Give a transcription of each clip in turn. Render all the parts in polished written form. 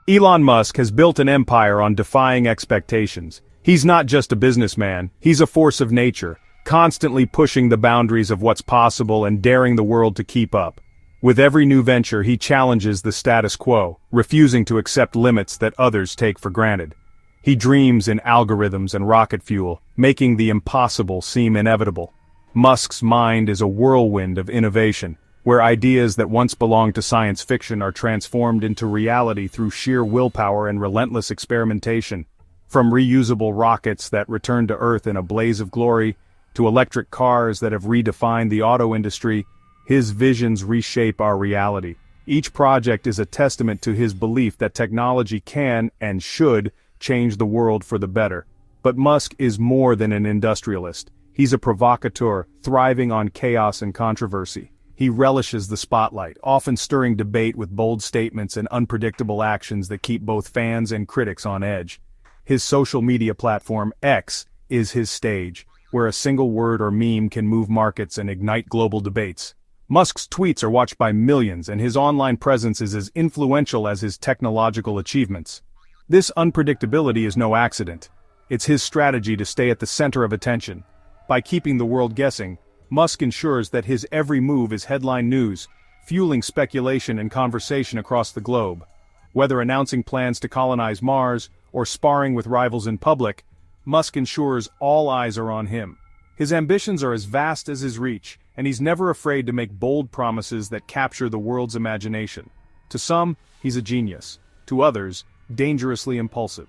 Elon Musk has built an empire on defying expectations. He's not just a businessman, he's a force of nature, constantly pushing the boundaries of what's possible and daring the world to keep up. With every new venture, he challenges the status quo, refusing to accept limits that others take for granted. He dreams in algorithms and rocket fuel, making the impossible seem inevitable. Musk's mind is a whirlwind of innovation, where ideas that once belonged to science fiction are transformed into reality through sheer willpower and relentless experimentation. From reusable rockets that return to Earth in a blaze of glory, to electric cars that have redefined the auto industry, his visions reshape our reality. Each project is a testament to his belief that technology can and should change the world for the better. But Musk is more than an industrialist. He's a provocateur, thriving on chaos and controversy. He relishes the spotlight, often stirring debate with bold statements and unpredictable actions that keep both fans and critics on edge. His social media platform, X, is his stage, where a single word or meme can move markets and ignite global debates. Musk's tweets are watched by millions, and his online presence is as influential as his technological achievements. This unpredictability is no accident. It's his strategy to stay at the center of attention. By keeping the world guessing, Musk ensures that his every move is headline news, fueling speculation and conversation across the globe. Whether announcing plans to colonize Mars or sparring with rivals in public, Musk ensures all eyes are on him. His ambitions are as vast as his reach, and he's never afraid to make bold promises that capture the world's imagination. To some, he's a genius. To others, dangerously impulsive.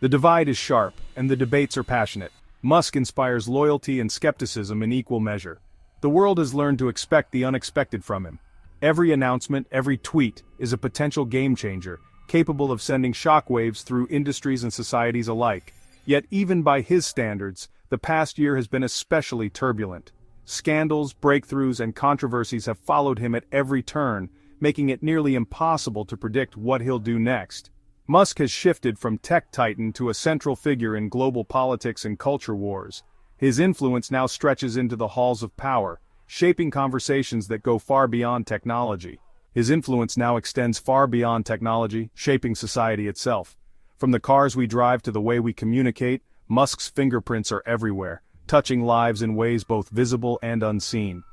The divide is sharp, and the debates are passionate. Musk inspires loyalty and skepticism in equal measure. The world has learned to expect the unexpected from him. Every announcement, every tweet, is a potential game changer, capable of sending shockwaves through industries and societies alike. Yet even by his standards, the past year has been especially turbulent. Scandals, breakthroughs, and controversies have followed him at every turn, making it nearly impossible to predict what he'll do next. Musk has shifted from tech titan to a central figure in global politics and culture wars. His influence now stretches into the halls of power, shaping conversations that go far beyond technology. His influence now extends far beyond technology, shaping society itself. From the cars we drive to the way we communicate, Musk's fingerprints are everywhere, touching lives in ways both visible and unseen.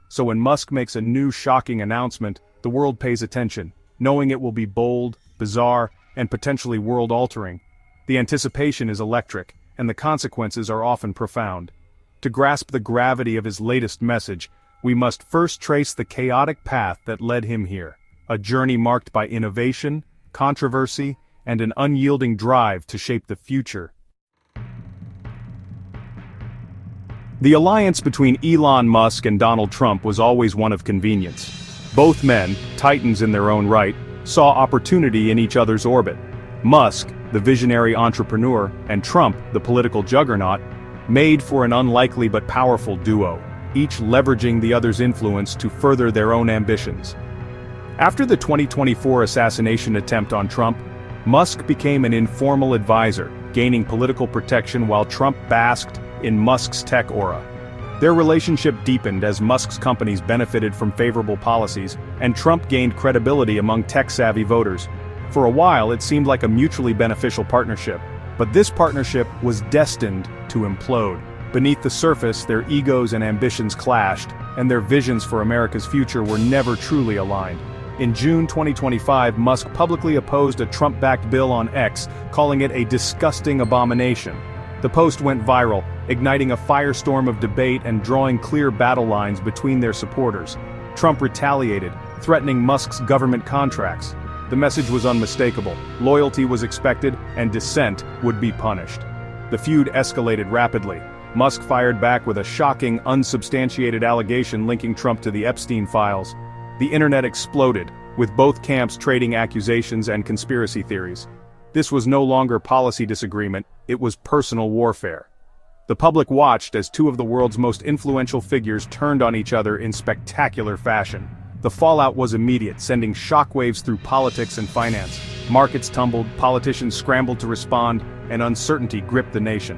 So when Musk makes a new shocking announcement, the world pays attention, knowing it will be bold, bizarre, and potentially world-altering. The anticipation is electric, and the consequences are often profound. To grasp the gravity of his latest message, we must first trace the chaotic path that led him here, a journey marked by innovation, controversy, and an unyielding drive to shape the future. The alliance between Elon Musk and Donald Trump was always one of convenience. Both men, titans in their own right, saw opportunity in each other's orbit. Musk, the visionary entrepreneur, and Trump, the political juggernaut, made for an unlikely but powerful duo, each leveraging the other's influence to further their own ambitions. After the 2024 assassination attempt on Trump, Musk became an informal advisor, gaining political protection while Trump basked in Musk's tech aura. Their relationship deepened as Musk's companies benefited from favorable policies, and Trump gained credibility among tech-savvy voters. For a while, it seemed like a mutually beneficial partnership, but this partnership was destined to implode. Beneath the surface, their egos and ambitions clashed, and their visions for America's future were never truly aligned. In June 2025, Musk publicly opposed a Trump-backed bill on X, calling it a disgusting abomination. The post went viral, igniting a firestorm of debate and drawing clear battle lines between their supporters. Trump retaliated, threatening Musk's government contracts. The message was unmistakable: loyalty was expected, and dissent would be punished. The feud escalated rapidly. Musk fired back with a shocking, unsubstantiated allegation linking Trump to the Epstein files. The internet exploded, with both camps trading accusations and conspiracy theories. This was no longer policy disagreement, it was personal warfare. The public watched as two of the world's most influential figures turned on each other in spectacular fashion. The fallout was immediate, sending shockwaves through politics and finance. Markets tumbled, politicians scrambled to respond, and uncertainty gripped the nation.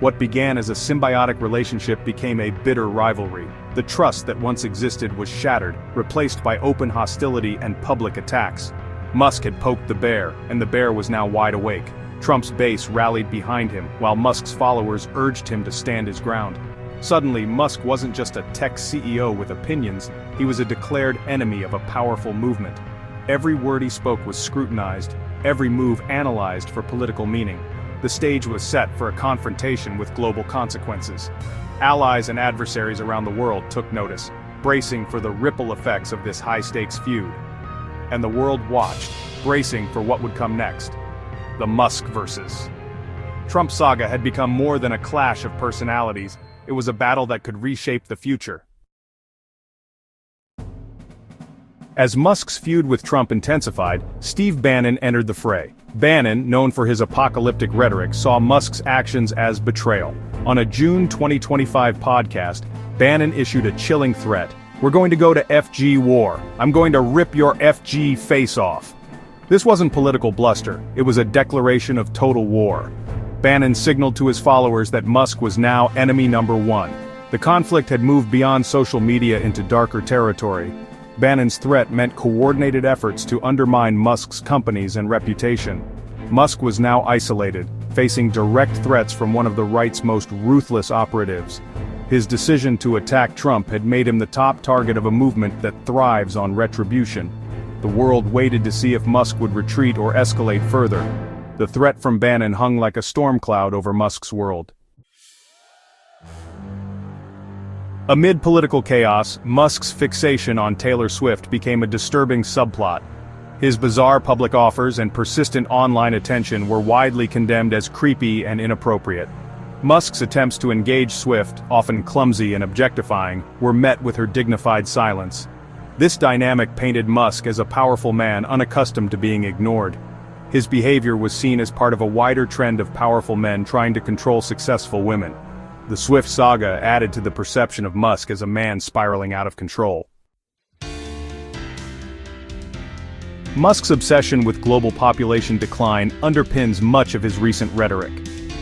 What began as a symbiotic relationship became a bitter rivalry. The trust that once existed was shattered, replaced by open hostility and public attacks. Musk had poked the bear, and the bear was now wide awake. Trump's base rallied behind him, while Musk's followers urged him to stand his ground. Suddenly, Musk wasn't just a tech CEO with opinions, he was a declared enemy of a powerful movement. Every word he spoke was scrutinized, every move analyzed for political meaning. The stage was set for a confrontation with global consequences. Allies and adversaries around the world took notice, bracing for the ripple effects of this high-stakes feud. And the world watched, bracing for what would come next. The Musk versus. Trump's saga had become more than a clash of personalities. It was a battle that could reshape the future. As Musk's feud with Trump intensified, Steve Bannon entered the fray. Bannon, known for his apocalyptic rhetoric, saw Musk's actions as betrayal. On a June 2025 podcast, Bannon issued a chilling threat. "We're going to go to FG war. I'm going to rip your FG face off." This wasn't political bluster, it was a declaration of total war. Bannon signaled to his followers that Musk was now enemy number one. The conflict had moved beyond social media into darker territory. Bannon's threat meant coordinated efforts to undermine Musk's companies and reputation. Musk was now isolated, facing direct threats from one of the right's most ruthless operatives. His decision to attack Trump had made him the top target of a movement that thrives on retribution. The world waited to see if Musk would retreat or escalate further. The threat from Bannon hung like a storm cloud over Musk's world. Amid political chaos, Musk's fixation on Taylor Swift became a disturbing subplot. His bizarre public offers and persistent online attention were widely condemned as creepy and inappropriate. Musk's attempts to engage Swift, often clumsy and objectifying, were met with her dignified silence. This dynamic painted Musk as a powerful man unaccustomed to being ignored. His behavior was seen as part of a wider trend of powerful men trying to control successful women. The Swift saga added to the perception of Musk as a man spiraling out of control. Musk's obsession with global population decline underpins much of his recent rhetoric.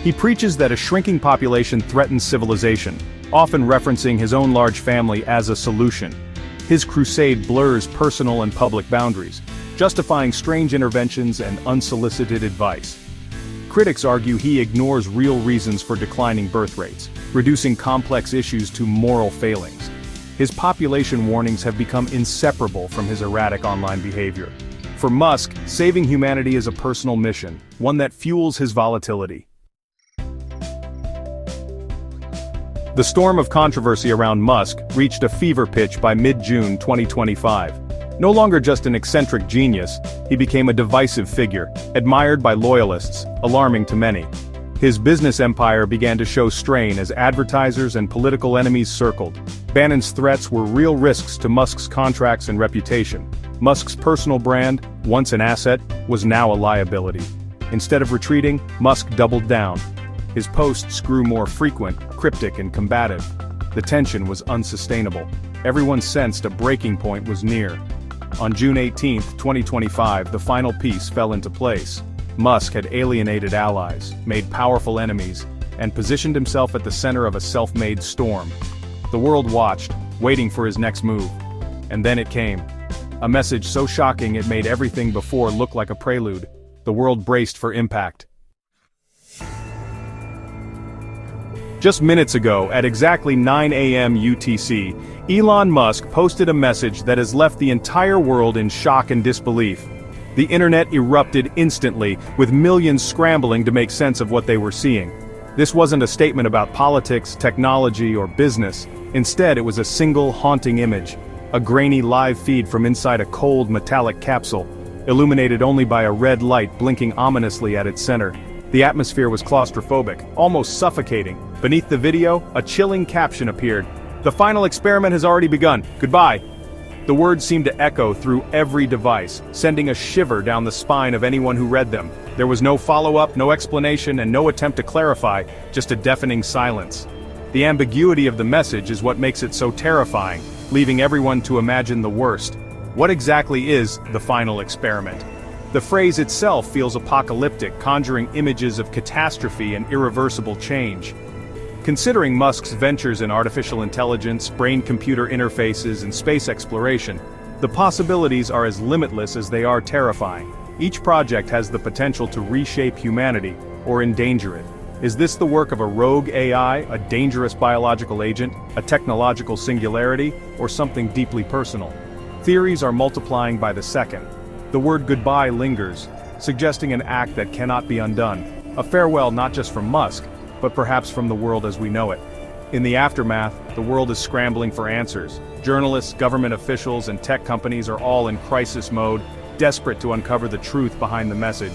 He preaches that a shrinking population threatens civilization, often referencing his own large family as a solution. His crusade blurs personal and public boundaries, justifying strange interventions and unsolicited advice. Critics argue he ignores real reasons for declining birth rates, reducing complex issues to moral failings. His population warnings have become inseparable from his erratic online behavior. For Musk, saving humanity is a personal mission, one that fuels his volatility. The storm of controversy around Musk reached a fever pitch by mid-June 2025. No longer just an eccentric genius, he became a divisive figure, admired by loyalists, alarming to many. His business empire began to show strain as advertisers and political enemies circled. Bannon's threats were real risks to Musk's contracts and reputation. Musk's personal brand, once an asset, was now a liability. Instead of retreating, Musk doubled down. His posts grew more frequent, cryptic and combative. The tension was unsustainable. Everyone sensed a breaking point was near. On June 18, 2025, the final piece fell into place. Musk had alienated allies, made powerful enemies, and positioned himself at the center of a self-made storm. The world watched, waiting for his next move. And then it came. A message so shocking it made everything before look like a prelude. The world braced for impact. Just minutes ago, at exactly 9 a.m. UTC, Elon Musk posted a message that has left the entire world in shock and disbelief. The internet erupted instantly, with millions scrambling to make sense of what they were seeing. This wasn't a statement about politics, technology, or business. Instead, it was a single haunting image. A grainy live feed from inside a cold metallic capsule, illuminated only by a red light blinking ominously at its center. The atmosphere was claustrophobic, almost suffocating. Beneath the video, a chilling caption appeared. "The final experiment has already begun. Goodbye." The words seemed to echo through every device, sending a shiver down the spine of anyone who read them. There was no follow-up, no explanation, and no attempt to clarify, just a deafening silence. The ambiguity of the message is what makes it so terrifying, leaving everyone to imagine the worst. What exactly is the final experiment? The phrase itself feels apocalyptic, conjuring images of catastrophe and irreversible change. Considering Musk's ventures in artificial intelligence, brain-computer interfaces, and space exploration, The possibilities are as limitless as they are terrifying. Each project has the potential to reshape humanity, or endanger it. Is this the work of a rogue AI, a dangerous biological agent, a technological singularity, or something deeply personal? Theories are multiplying by the second. The word goodbye lingers, suggesting an act that cannot be undone. A farewell not just from Musk, but perhaps from the world as we know it. In the aftermath, the world is scrambling for answers. Journalists, government officials, and tech companies are all in crisis mode, desperate to uncover the truth behind the message.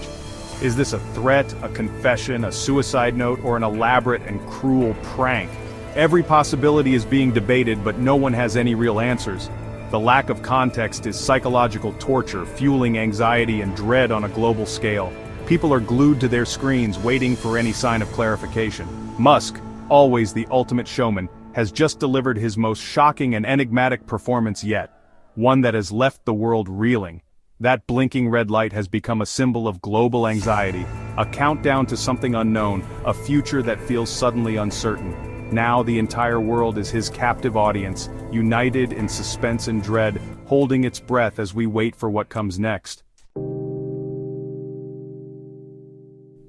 Is this a threat, a confession, a suicide note, or an elaborate and cruel prank? Every possibility is being debated, but no one has any real answers. The lack of context is psychological torture, fueling anxiety and dread on a global scale. People are glued to their screens, waiting for any sign of clarification. Musk, always the ultimate showman, has just delivered his most shocking and enigmatic performance yet. One that has left the world reeling. That blinking red light has become a symbol of global anxiety, a countdown to something unknown, a future that feels suddenly uncertain. Now the entire world is his captive audience, united in suspense and dread, holding its breath as we wait for what comes next.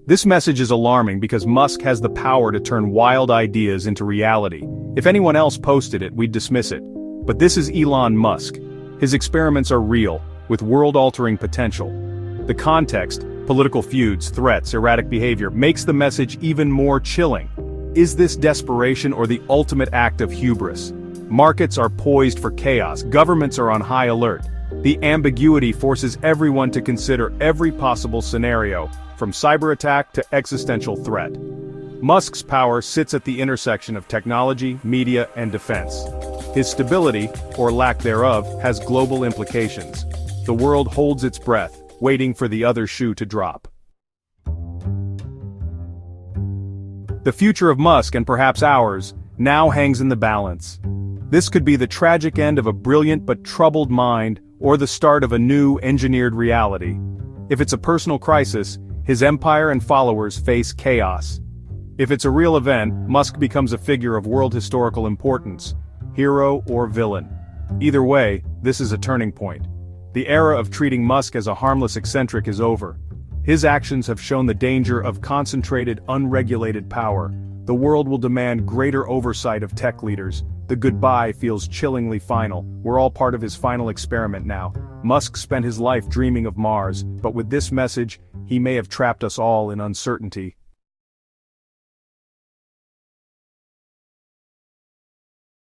This message is alarming because Musk has the power to turn wild ideas into reality. If anyone else posted it, we'd dismiss it. But this is Elon Musk. His experiments are real, with world-altering potential. The context, political feuds, threats, erratic behavior, makes the message even more chilling. Is this desperation or the ultimate act of hubris? Markets are poised for chaos, governments are on high alert. The ambiguity forces everyone to consider every possible scenario, from cyber attack to existential threat. Musk's power sits at the intersection of technology, media, and defense. His stability, or lack thereof, has global implications. The world holds its breath, waiting for the other shoe to drop. The future of Musk, and perhaps ours, now hangs in the balance. This could be the tragic end of a brilliant but troubled mind, or the start of a new, engineered reality. If it's a personal crisis, his empire and followers face chaos. If it's a real event, Musk becomes a figure of world historical importance, hero or villain. Either way, this is a turning point. The era of treating Musk as a harmless eccentric is over. His actions have shown the danger of concentrated, unregulated power. The world will demand greater oversight of tech leaders. The goodbye feels chillingly final. We're all part of his final experiment now. Musk spent his life dreaming of Mars, but with this message, he may have trapped us all in uncertainty.